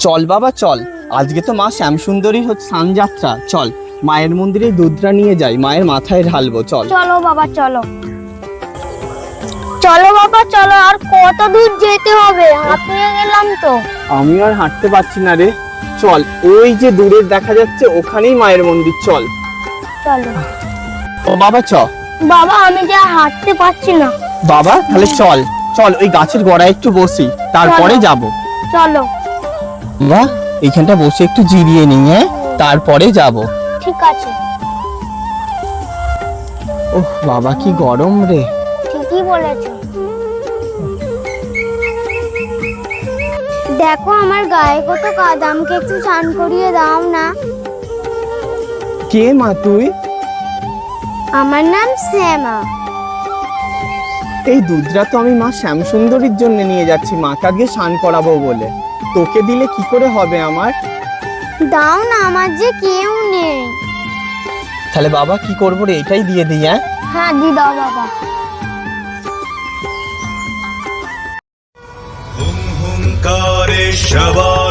চল বাবা চল, আজকে তো মা শ্যামসুন্দরীর হচ্ছে স্নানযাত্রা। চল মায়ের মন্দিরে দুধটা নিয়ে যাই, মায়ের মাথায় ঢালবো। চল চলো বাবা চলো। চলো বাবা চলো, আর কত দূর যেতে হবে? হাঁপিয়ে গেলাম তো। আমি আর হাঁটতে পারছি না রে। চল ওই যে দূরে দেখা যাচ্ছে ওখানেই মায়ের মন্দির, চল। চলো ও বাবা চ। বাবা, আমি যে আর হাঁটতে পারছি না। বাবা তাহলে চল চল, ওই গাছের গোড়ায় একটু বসি, তারপরে চলো। যাব। চলো বাবা এইখানটা বসে একটু জিরিয়ে নিই, হ্যাঁ তারপরে যাব। ঠিক আছে। ওহ বাবা কি গরম রে। ঠিকই বলেছো। দেখো আমার গায়ে কত কাদা, আমাকে একটু স্নান করিয়ে দাও না। কে মা তুই? আমার নাম শ্যামা। এই দুধটা তো আমি মা শ্যামসুন্দরীর জন্য নিয়ে যাচ্ছি, মাকে আজকে স্নান করাবো বলে। তোকে দিলে কি করে হবে আমার? দাও না, আমার যে কেউ নেই। তাহলে বাবা কি করবো রে, এটাই দিয়ে দিই। হ্যাঁ হ্যাঁ দি দাও বাবা। হুঙ্কারে সবার